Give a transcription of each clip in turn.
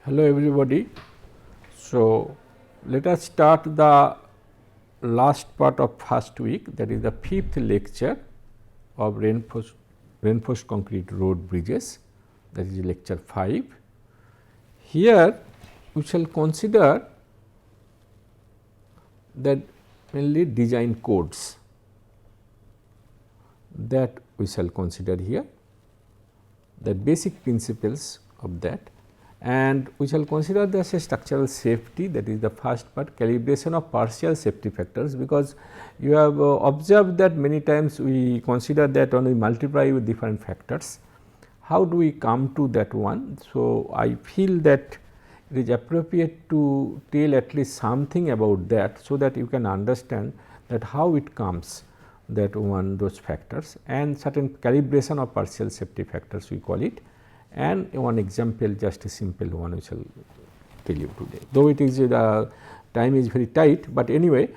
Hello everybody. So, let us start the last part of first week, that is the fifth lecture of reinforced concrete road bridges, that is lecture 5. Here we shall consider that mainly design codes that we shall consider here, the basic principles of that, and we shall consider the structural safety, that is the first part, calibration of partial safety factors, because you have observed that many times we consider that only multiply with different factors. How do we come to that one? So, I feel that it is appropriate to tell at least something about that, so that you can understand that how it comes, that one those factors, and certain calibration of partial safety factors we call it, and one example, just a simple one, we shall tell you today. Though it is time is very tight, but anyway,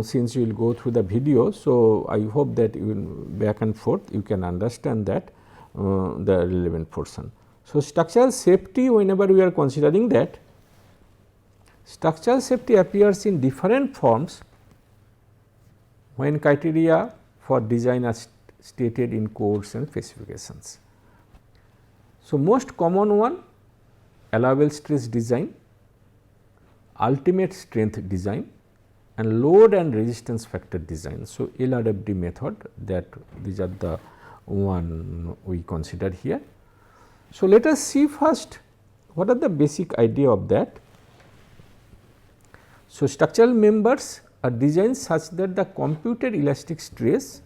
since you will go through the video, so I hope that you back and forth you can understand that the relevant portion. So, structural safety, whenever we are considering that, structural safety appears in different forms when criteria for design are stated in codes and specifications. So, most common one, allowable stress design, ultimate strength design, and load and resistance factor design. So, LRFD method, that these are the one we consider here. So, let us see first what are the basic idea of that. So, structural members are designed such that the computed elastic stress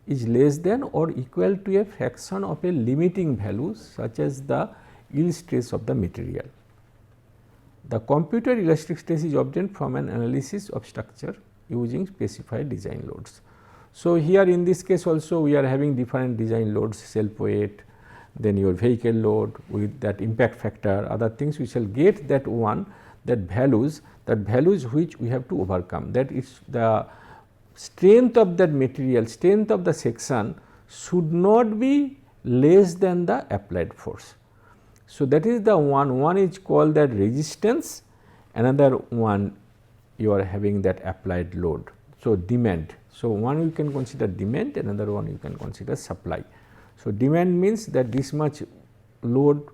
is less than or equal to a fraction of a limiting value, such as the yield stress of the material. The computed elastic stress is obtained from an analysis of structure using specified design loads. So, here in this case also we are having different design loads, self weight, then your vehicle load with that impact factor, other things we shall get that one, that values which we have to overcome, that is the strength of that material, strength of the section should not be less than the applied force. So, that is the one is called that resistance, another one you are having that applied load. So, demand. So, one you can consider demand, another one you can consider supply. So, demand means that this much load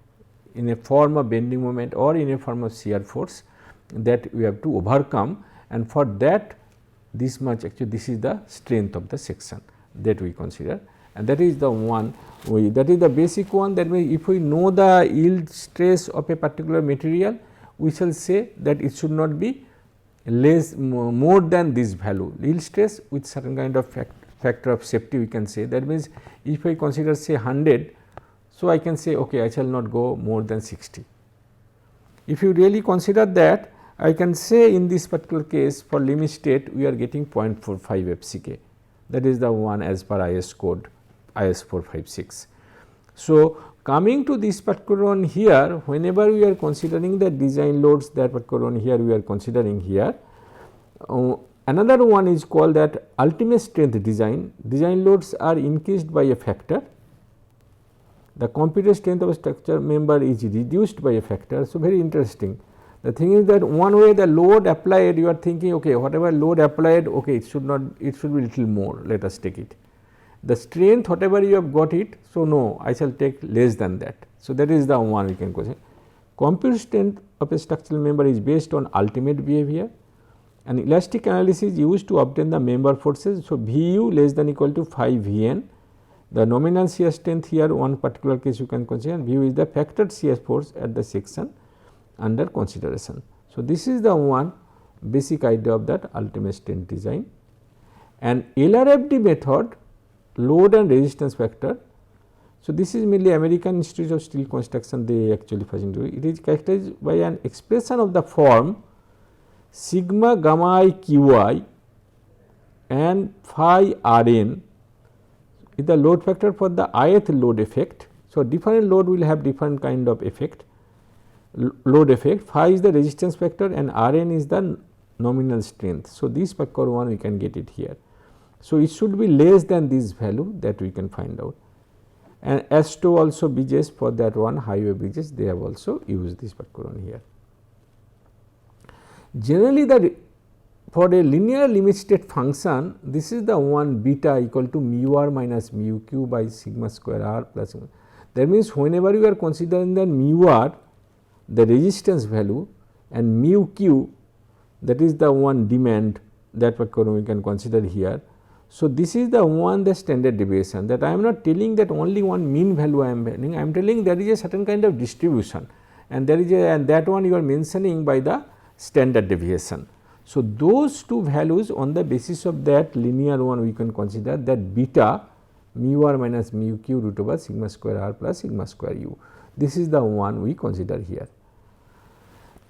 in a form of bending moment or in a form of shear force that we have to overcome, and for that this much, actually this is the strength of the section that we consider, and that is the one that is the basic one. That means, if we know the yield stress of a particular material, we shall say that it should not be less more than this value, yield stress with certain kind of factor of safety we can say. That means, if I consider say 100, so I can say okay, I shall not go more than 60. If you really consider that, I can say in this particular case for limit state we are getting 0.45 FCK, that is the one as per IS code IS 456. So, coming to this particular one here, whenever we are considering the design loads, that particular one here we are considering here, another one is called that ultimate strength design. Design loads are increased by a factor, the computed strength of a structure member is reduced by a factor. So, very interesting. The thing is that one way the load applied, you are thinking okay, whatever load applied, okay, it should not, it should be little more, let us take it. The strength whatever you have got it, so no, I shall take less than that. So, that is the one we can consider. Computed strength of a structural member is based on ultimate behavior, and elastic analysis is used to obtain the member forces. So, Vu less than equal to 5 Vn. The nominal shear strength here, one particular case you can consider, Vu is the factored shear force at the section under consideration. So, this is the one basic idea of that ultimate strength design, and LRFD method, load and resistance factor. So, this is mainly American Institute of Steel Construction, they actually fashion it. It is characterized by an expression of the form sigma gamma I qi and phi Rn is the load factor for the ith load effect. So, different load will have different kind of effect, load effect. Phi is the resistance factor and Rn is the nominal strength. So, this particular one we can get it here. So, it should be less than this value that we can find out. and ASTO also bridges for that one, highway bridges, they have also used this particular one here. Generally for a linear limit state function, this is the one beta equal to mu r minus mu q by sigma square r plus sigma. That means, whenever you are considering the mu r, the resistance value, and mu q, that is the one demand, that particular we can consider here. So, this is the one, the standard deviation, that I am not telling that only one mean value I am telling, I am telling there is a certain kind of distribution, and there is and that one you are mentioning by the standard deviation. So, those two values, on the basis of that linear one, we can consider that beta mu r minus mu q root over sigma square r plus sigma square u. This is the one we consider here.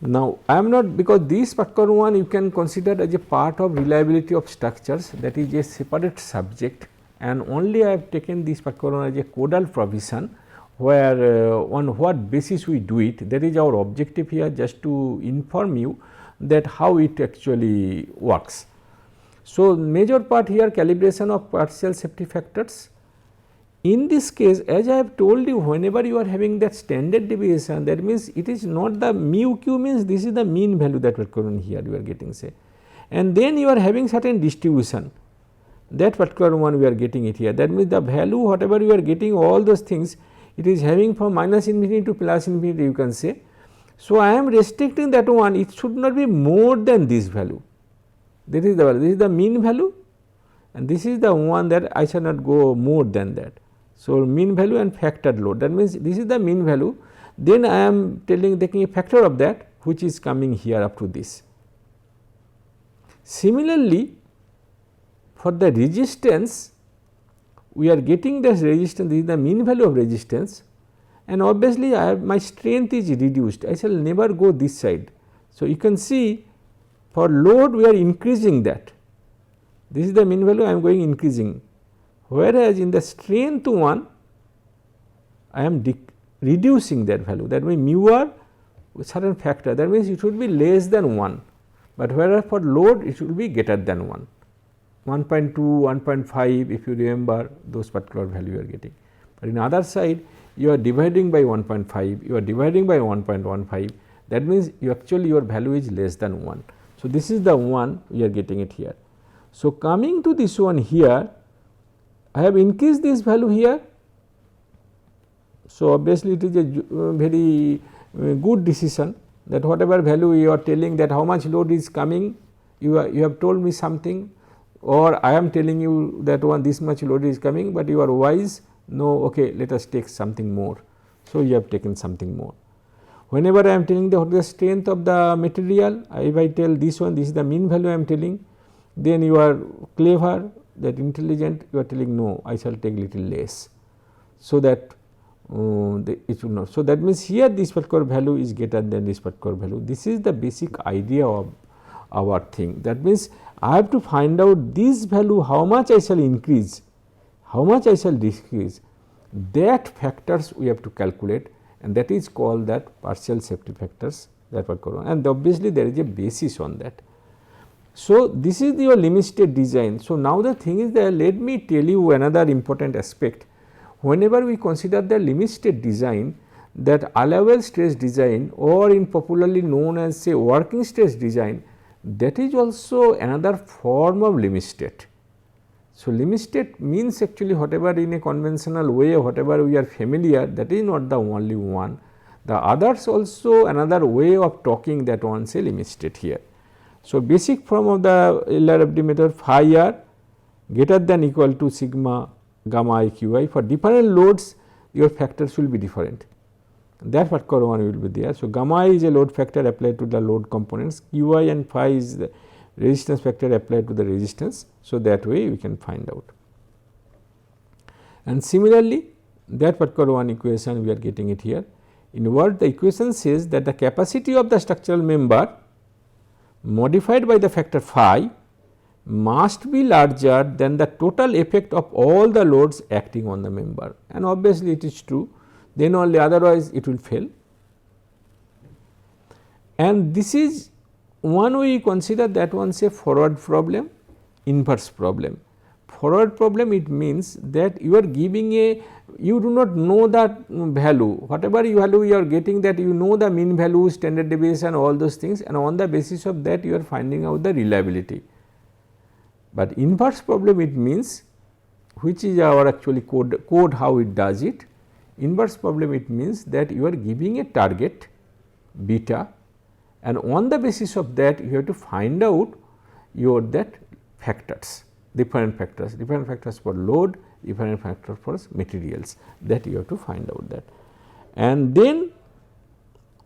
Now, I am not, because this particular one you can consider as a part of reliability of structures, that is a separate subject, and only I have taken this particular one as a codal provision, where on what basis we do it, that is our objective here, just to inform you that how it actually works. So, major part here, calibration of partial safety factors. In this case, as I have told you, whenever you are having that standard deviation, that means it is not the mu q, means this is the mean value that particular here you are getting, say, and then you are having certain distribution, that particular one we are getting it here. That means the value whatever you are getting, all those things, it is having from minus infinity to plus infinity, you can say. So, I am restricting that one, it should not be more than this value, this is the value, this is the mean value, and this is the one that I shall not go more than that. So, mean value and factored load, that means this is the mean value, then I am taking a factor of that, which is coming here up to this. Similarly, for the resistance, we are getting this resistance, this is the mean value of resistance, and obviously my strength is reduced, I shall never go this side. So, you can see for load we are increasing that, this is the mean value, I am going increasing, whereas in the strength one I am reducing that value, that means mu r with certain factor, that means it should be less than 1, but whereas for load it should be greater than 1, 1.2, 1.5, if you remember those particular value you are getting. But in other side you are dividing by 1.5, you are dividing by 1.15, that means you actually your value is less than 1. So, this is the one we are getting it here. So, coming to this one here, I have increased this value here. So, obviously, it is a very good decision, that whatever value you are telling, that how much load is coming, you have told me something, or I am telling you that this much load is coming, but you are wise, no, okay, let us take something more. So, you have taken something more. Whenever I am telling what is the strength of the material, if I tell this one, this is the mean value I am telling, then you are clever, that intelligent, you are telling no, I shall take little less, so that it will not. So, that means here this particular value is greater than this particular value. This is the basic idea of our thing. That means, I have to find out this value, how much I shall increase, how much I shall decrease, that factors we have to calculate, and that is called that partial safety factors, that particular one, and obviously there is a basis on that. So, this is your limit state design. So, now the thing is that let me tell you another important aspect. Whenever we consider the limit state design, that allowable stress design, or in popularly known as say working stress design, that is also another form of limit state. So, limit state means actually whatever in a conventional way, whatever we are familiar, that is not the only one. The others also another way of talking that one, say limit state here. So, basic form of the LRFD method, phi r greater than equal to sigma gamma I q I. For different loads your factors will be different, that particular one will be there. So, gamma I is a load factor applied to the load components, q I and phi is the resistance factor applied to the resistance. So, that way we can find out. And similarly, that particular one equation we are getting it here. In what the equation says that the capacity of the structural member modified by the factor phi must be larger than the total effect of all the loads acting on the member, and obviously it is true, then only, otherwise it will fail. And this is one way you consider that one, say forward problem, inverse problem. Forward problem, it means that you are giving a you do not know that value, whatever value you are getting, that you know the mean value, standard deviation, all those things, and on the basis of that you are finding out the reliability. But inverse problem, it means, which is our actually code how it does it. Inverse problem, it means that you are giving a target beta, and on the basis of that you have to find out your that factors, different factors for load, different factors for materials, that you have to find out that. And then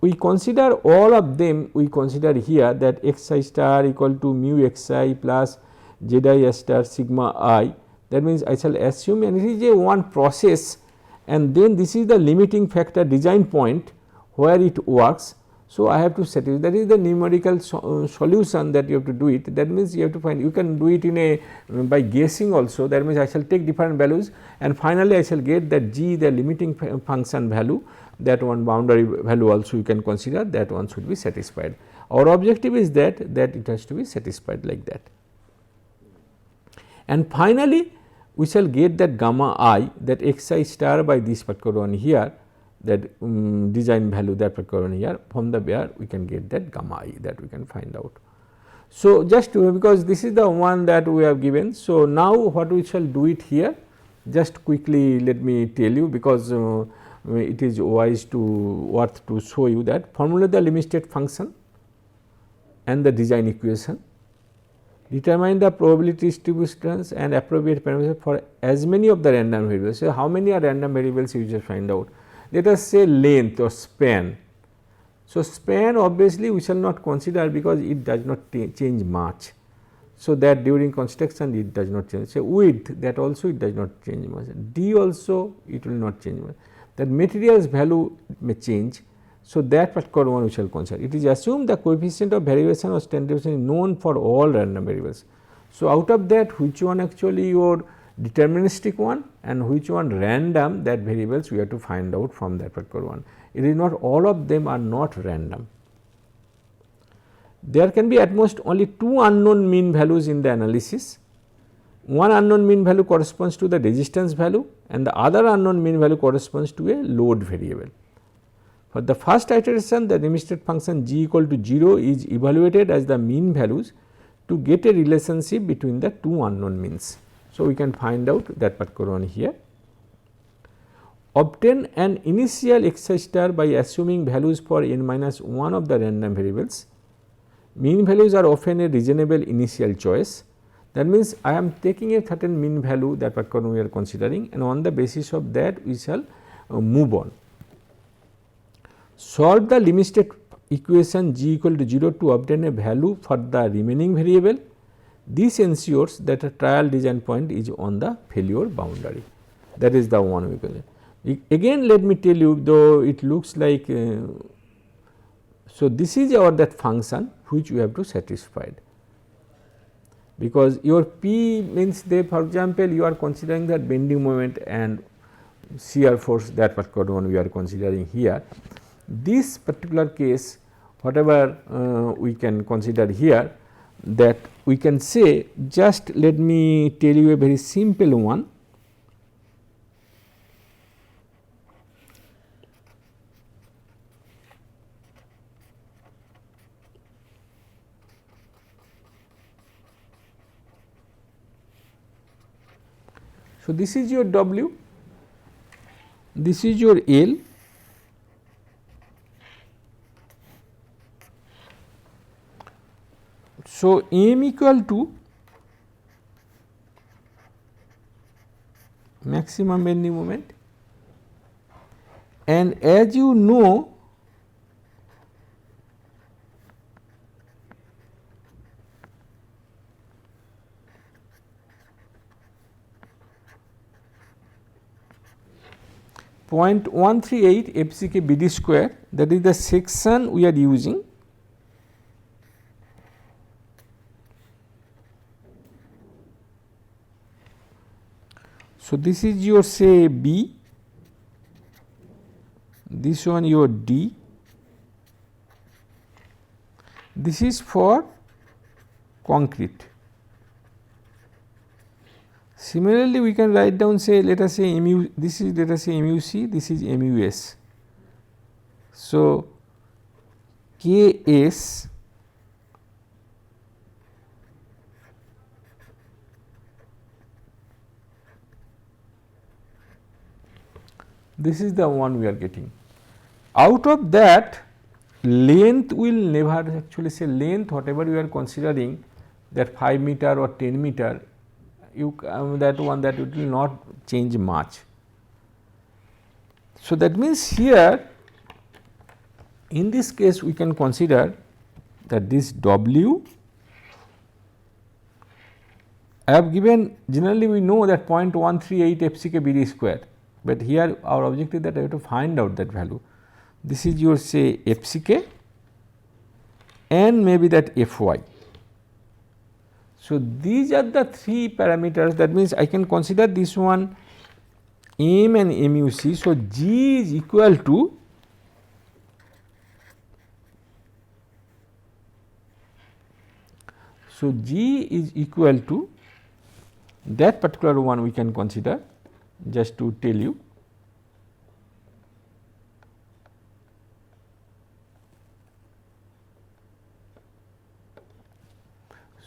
we consider all of them, we consider here that x I star equal to mu x I plus z I star sigma I. That means, I shall assume, and it is a one process, and then this is the limiting factor design point where it works. So, I have to set it, that is the numerical solution that you have to do it. That means, you have to find, you can do it in a by guessing also. That means, I shall take different values, and finally, I shall get that g, the limiting function value, that one boundary value also you can consider, that one should be satisfied. Our objective is that it has to be satisfied like that. And finally, we shall get that gamma I, that x I star by this particular one here, that design value, that particular one here, from the where we can get that gamma I, that we can find out. So, just because this is the one that we have given. So, now what we shall do it here, just quickly let me tell you, because it is wise to worth to show you that formulate the limit state function and the design equation, determine the probability distributions and appropriate parameters for as many of the random variables. So, how many are random variables you just find out. Let us say length or span. So, span obviously we shall not consider, because it does not change much. So, that during construction it does not change. So, width, that also it does not change much, d also it will not change much, that materials value may change. So, that particular one we shall consider. It is assumed the coefficient of variation or standard deviation is known for all random variables. So, out of that, which one actually your deterministic one and which one random, that variables we have to find out from that particular one. It is not, all of them are not random. There can be at most only two unknown mean values in the analysis. One unknown mean value corresponds to the resistance value, and the other unknown mean value corresponds to a load variable. For the first iteration, the limit state function g equal to 0 is evaluated as the mean values to get a relationship between the two unknown means. So, we can find out that particular one here. Obtain an initial x I star by assuming values for n minus 1 of the random variables. Mean values are often a reasonable initial choice. That means, I am taking a certain mean value, that particular we are considering, and on the basis of that we shall move on. Solve the limit state equation g equal to 0 to obtain a value for the remaining variable. This ensures that a trial design point is on the failure boundary. That is the one we call it. Again, let me tell you, though it looks like, so this is our that function which we have to satisfy, because your P means they, for example, you are considering that bending moment and shear force, that particular one we are considering here. This particular case, whatever we can consider here, that we can say, just let me tell you a very simple one. So, this is your W, this is your L, so M equal to maximum bending moment, and as you know, .138 FCK BD square, that is the section we are using. So, this is your say B, this one your D, this is for concrete. Similarly, we can write down, say, let us say mu, this is, let us say mu c, this is mu s. So, K s this is the one we are getting. Out of that, length will never actually, say length, whatever you are considering, that 5 meter or 10 meter, you that one, that it will not change much. So, that means here in this case we can consider that this W, I have given, generally we know that 0.138 FCK BD square, but here our objective that I have to find out that value. This is your, say, FCK and maybe that Fy. So, these are the three parameters, that means I can consider this one M and MUC. So, G is equal to that particular one we can consider, just to tell you.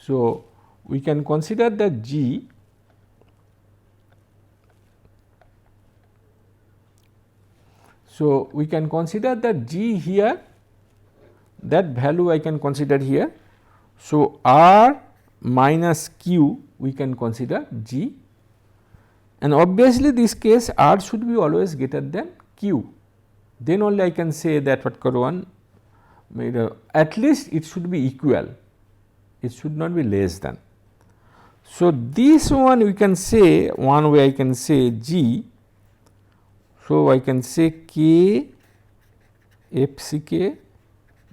So, we can consider that G we can consider that G here, that value I can consider here. So, R minus Q we can consider G, and obviously this case R should be always greater than Q, then only I can say that particular one, at least it should be equal, it should not be less than. So, this one we can say, one way I can say G. So, I can say K FCK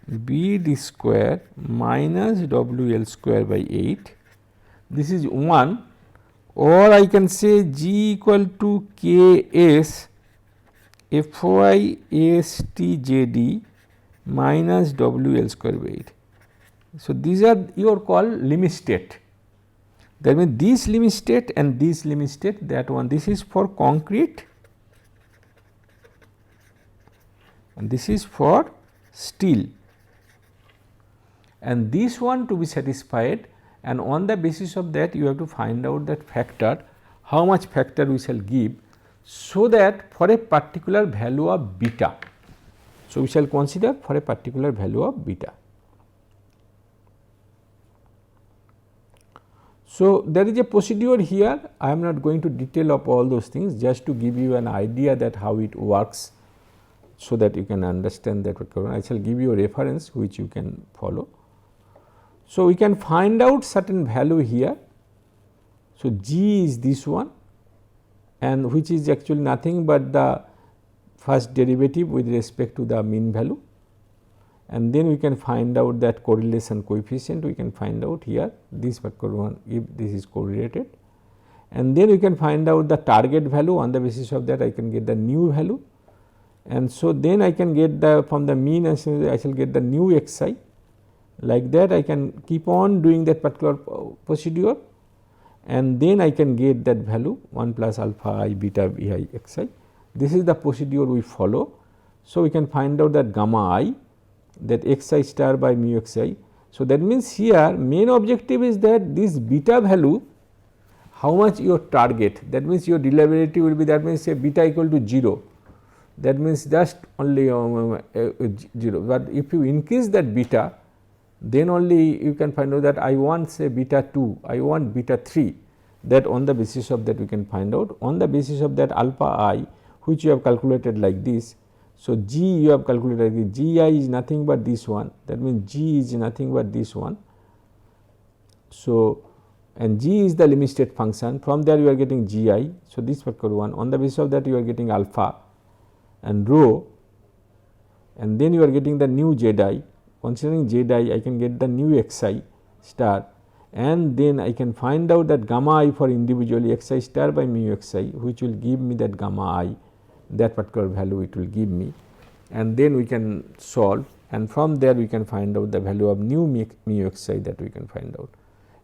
BD square minus WL square by 8, this is 1, or I can say G equal to Ks FYSTJD minus WL square by 8. So, these are your called limit state. That means this limit state and this limit state, that one, this is for concrete and this is for steel, and this one to be satisfied, and on the basis of that you have to find out that factor, how much factor we shall give, so that for a particular value of beta. So, we shall consider for a particular value of beta. So, there is a procedure here, I am not going to detail of all those things, just to give you an idea that how it works, so that you can understand that. I shall give you a reference which you can follow. So, we can find out certain value here. So, G is this one, and which is actually nothing but the first derivative with respect to the mean value, and then we can find out that correlation coefficient, we can find out here this particular one if this is correlated, and then we can find out the target value. On the basis of that I can get the new value, and so then I can get the from the mean, I shall get the new xi. Like that I can keep on doing that particular procedure, and then I can get that value 1 plus alpha I beta vi xi. This is the procedure we follow. So, we can find out that gamma I, that xi star by mu xi. So, that means here main objective is that this beta value, how much your target, that means your reliability will be, that means say beta equal to 0, that means just only 0, but if you increase that beta, then only you can find out that I want say beta 2, I want beta 3, that on the basis of that we can find out. On the basis of that alpha I, which you have calculated like this. So, G you have calculated like G I is nothing but this one, that means G is nothing but this one. So, and G is the limit state function, from there you are getting G I. So, this particular one, on the basis of that you are getting alpha and rho, and then you are getting the new Z I. Considering Z I can get the new xi star, and then I can find out that gamma I for individually xi star by mu xi, which will give me that gamma I, that particular value it will give me, and then we can solve, and from there we can find out the value of new mu xi that we can find out.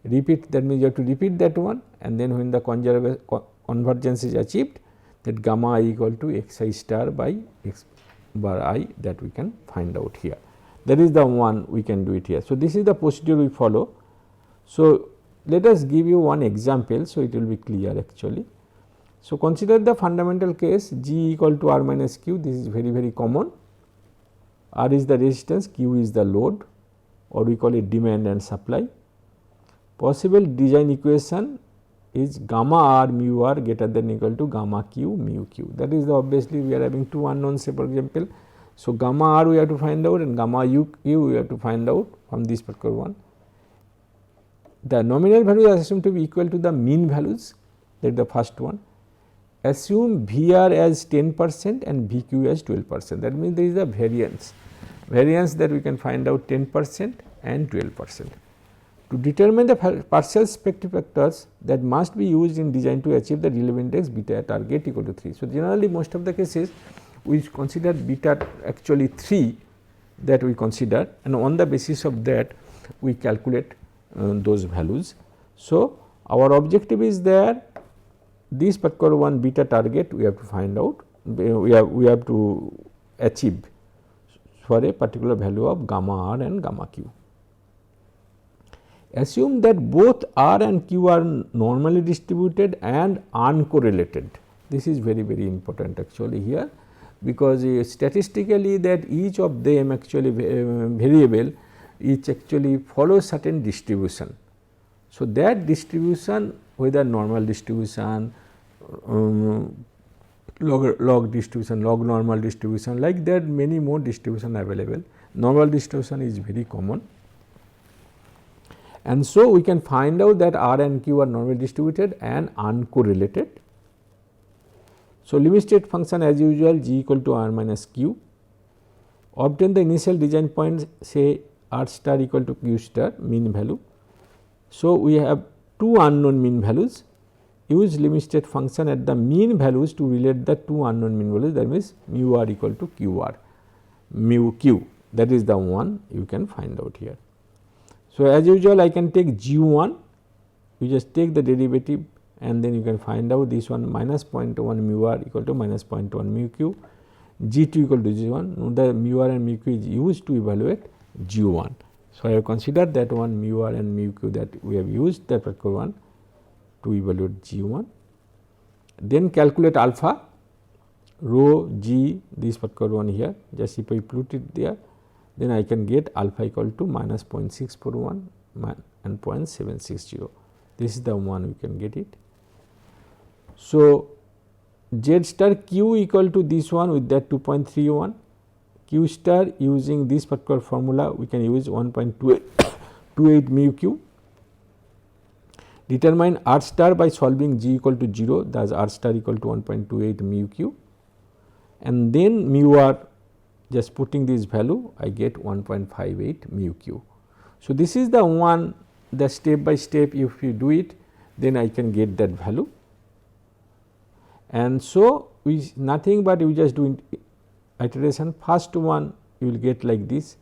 repeat, that means you have to repeat that one, and then when the convergence is achieved, that gamma I equal to x I star by x bar I, that we can find out here. That is the one we can do it here. So, this is the procedure we follow. So, let us give you one example. So, it will be clear actually. So, consider the fundamental case G equal to R minus Q. This is very, very common. R is the resistance, Q is the load, or we call it demand and supply. Possible design equation is gamma R mu R greater than or equal to gamma Q mu Q. That is obviously we are having two unknowns, for example. So, gamma R we have to find out and gamma Q we have to find out from this particular one. The nominal values are assumed to be equal to the mean values, that is the first one. Assume VR as 10% and VQ as 12%, that means there is a variance that we can find out 10% and 12%. To determine the partial spectrum factors that must be used in design to achieve the relevant index beta target equal to 3. So, generally most of the cases we consider beta actually 3 that we consider, and on the basis of that we calculate those values. So, our objective is there, this particular one beta target we have to find out, we have to achieve for a particular value of gamma R and gamma Q. Assume that both R and Q are normally distributed and uncorrelated. This is very, very important actually here, because statistically that each of them actually variable each actually follows certain distribution. So, that distribution, whether normal distribution, log distribution, log normal distribution, like that many more distribution available. Normal distribution is very common, and so we can find out that R and Q are normally distributed and uncorrelated. So, limit state function as usual G equal to R minus Q. Obtain the initial design points, say R star equal to Q star mean value. So, we have two unknown mean values. Use limit state function at the mean values to relate the two unknown mean values, that means mu R equal to Q R, mu Q, that is the one you can find out here. So, as usual I can take G1, you just take the derivative and then you can find out this one minus 0.1 mu R equal to minus 0.1 mu Q, G2 equal to G1, now the mu R and mu Q is used to evaluate G1. So, I have considered that one mu R and mu Q that we have used that particular one to evaluate G1. Then calculate alpha, rho G, this particular one here, just if I put it there, then I can get alpha equal to minus 0.641 and 0.760. This is the one we can get it. So, Z star Q equal to this one with that 2.31, Q star using this particular formula we can use 1.28 mu Q. Determine R star by solving G equal to 0, thus R star equal to 1.28 mu Q, and then mu R, just putting this value I get 1.58 mu Q. So, this is the one, the step by step, if you do it then I can get that value. And so, we nothing but you just do iteration, first one you will get like this,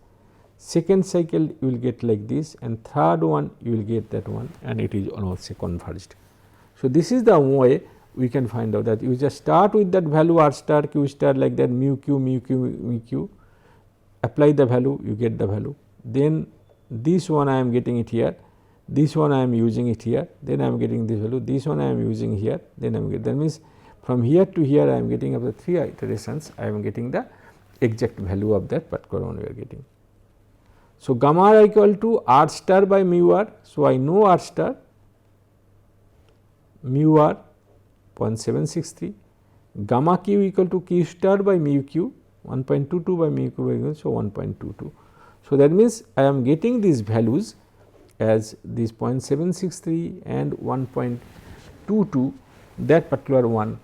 second cycle you will get like this, and third one you will get that one, and it is also converged. So, this is the way we can find out that you just start with that value R star Q star like that mu Q mu Q mu Q, apply the value you get the value, then this one I am getting it here, this one I am using it here, then I am getting this value, this one I am using here, then I am getting, that means from here to here I am getting up to 3 iterations, I am getting the exact value of that particular one we are getting. So, gamma R equal to R star by mu R. So, I know R star mu R 0.763, gamma Q equal to Q star by mu Q 1.22 by mu Q by, so 1.22. So, that means I am getting these values as this 0.763 and 1.22, that particular one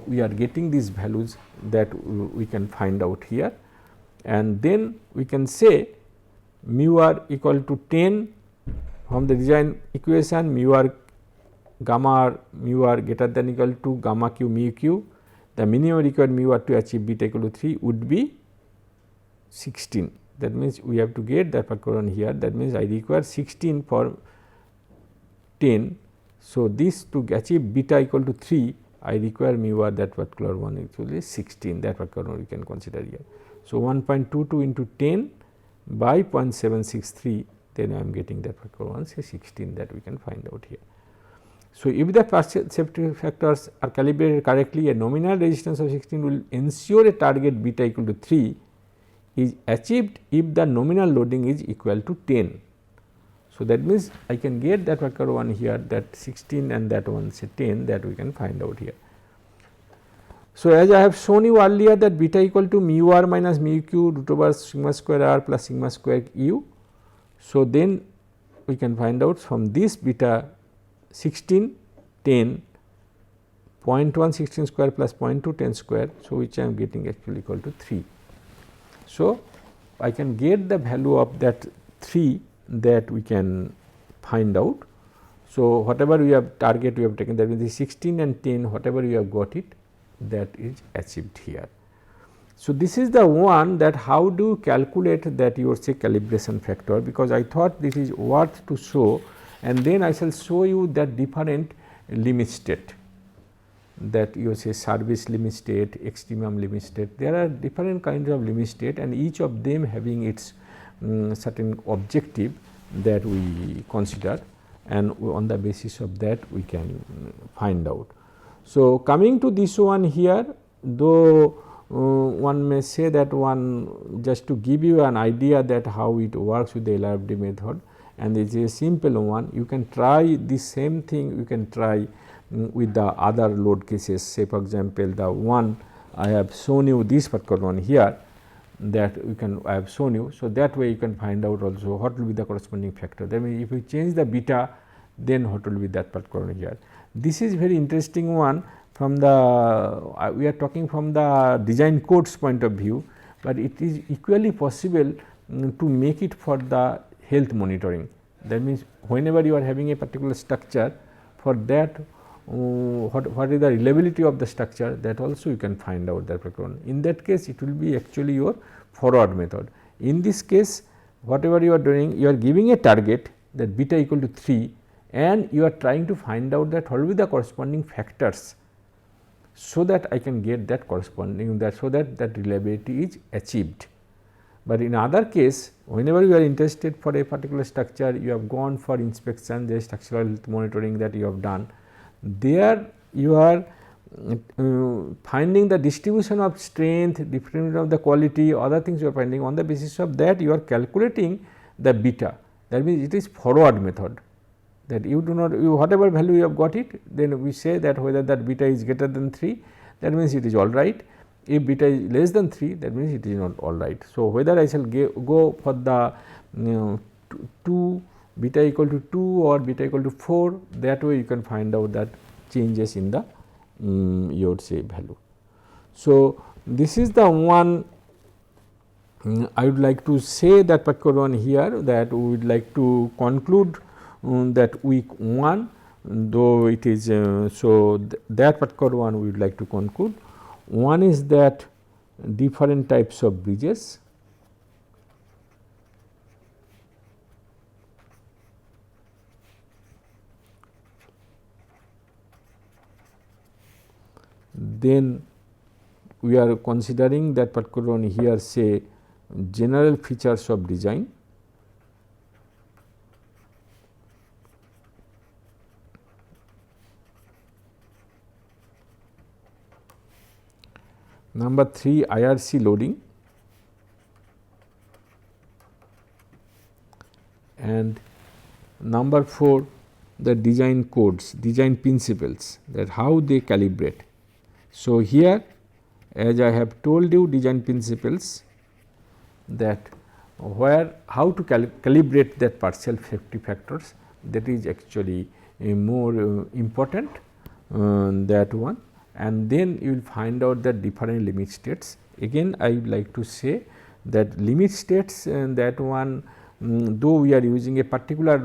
we are getting these values that we can find out here, and then we can say mu R equal to 10 from the design equation, mu R gamma R mu R greater than equal to gamma Q mu Q, the minimum required mu R to achieve beta equal to 3 would be 16. That means, we have to get that particular one here, that means I require 16 for 10. So, this to achieve beta equal to 3, I require mu r that particular one actually 16, that particular one we can consider here. So, 1.22 into 10 by 0.763, then I am getting that particular one say 16, that we can find out here. So, if the perceptive factors are calibrated correctly, a nominal resistance of 16 will ensure a target beta equal to 3 is achieved if the nominal loading is equal to 10. So, that means I can get that particular one here, that 16 and that one say 10, that we can find out here. So, as I have shown you earlier that beta equal to mu r minus mu q root over sigma square r plus sigma square u. So, then we can find out from this beta 16, 10, 0.1 16 square plus 0.2 10 square. So, which I am getting actually equal to 3. So, I can get the value of that 3 that we can find out. So, whatever we have target we have taken, that means the 16 and 10 whatever we have got it, that is achieved here. So, this is the one that how do you calculate that your say calibration factor, because I thought this is worth to show, and then I shall show you that different limit state, that you say service limit state, extremum limit state. There are different kinds of limit state and each of them having its certain objective that we consider, and on the basis of that we can find out. So, coming to this one here, though one may say that one just to give you an idea that how it works with the LRFD method, and it is a simple one. You can try the same thing, you can try with the other load cases, say for example, the one I have shown you this particular one here, that we can I have shown you. So, that way you can find out also what will be the corresponding factor. That means, if you change the beta, then what will be that particular one here. This is very interesting one from the we are talking from the design codes point of view, but it is equally possible to make it for the health monitoring. That means, whenever you are having a particular structure, for that what is the reliability of the structure, that also you can find out that particular one. In that case, it will be actually your forward method. In this case, whatever you are doing, you are giving a target that beta equal to 3, and you are trying to find out that what will be the corresponding factors, so that I can get that corresponding that, so that that reliability is achieved. But in other case, whenever you are interested for a particular structure, you have gone for inspection, there is structural health monitoring that you have done. There you are finding the distribution of strength, distribution of the quality, other things you are finding. On the basis of that, you are calculating the beta. That means, it is forward method, that you do not, whatever value you have got it, then we say that whether that beta is greater than 3, that means it is all right. If beta is less than 3, that means it is not all right. So, whether I shall go for the 2 beta equal to 2 or beta equal to 4, that way you can find out that changes in the your say value. So, this is the one I would like to say that particular one here, that we would like to conclude that week 1, though it is so that particular one we would like to conclude. One is that different types of bridges, then we are considering that particular one here say general features of design, number 3 IRC loading, and number 4 the design codes, design principles, that how they calibrate. So, here as I have told you design principles, that where how to calibrate that partial safety factors, that is actually a more important that one, and then you will find out the different limit states. Again I would like to say that limit states that one though we are using a particular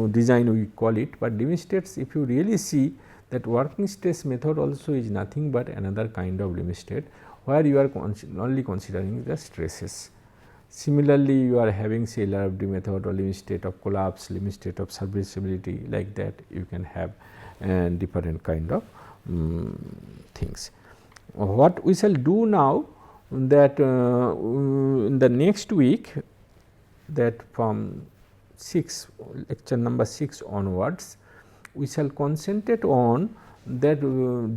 design we call it, but limit states if you really see that working stress method also is nothing but another kind of limit state, where you are only considering the stresses. Similarly, you are having say LRFD method or limit state of collapse, limit state of serviceability, like that you can have different kind of things. What we shall do now, that in the next week, that from lecture number 6 onwards, we shall concentrate on that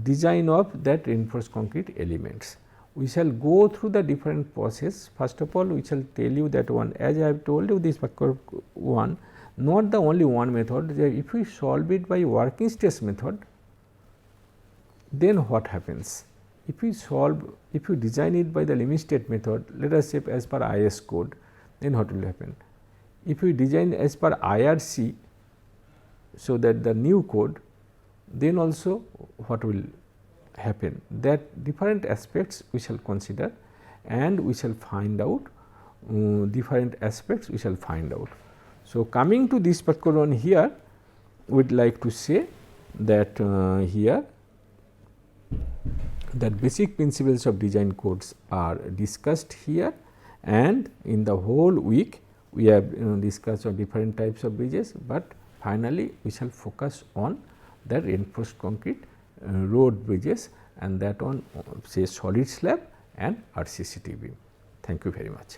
design of that reinforced concrete elements. We shall go through the different process. First of all, we shall tell you that one, as I have told you, this one, not the only one method. If we solve it by working stress method, then what happens? If we design it by the limit state method, let us say as per IS code, then what will happen? If we design as per IRC, so that the new code, then also what will happen? That different aspects we shall consider, and we shall find out different aspects we shall find out. So, coming to this particular one here, we would like to say that here that basic principles of design codes are discussed here, and in the whole week we have discussed on different types of bridges, but finally we shall focus on the reinforced concrete road bridges, and that on say solid slab and RCCT beam. Thank you very much.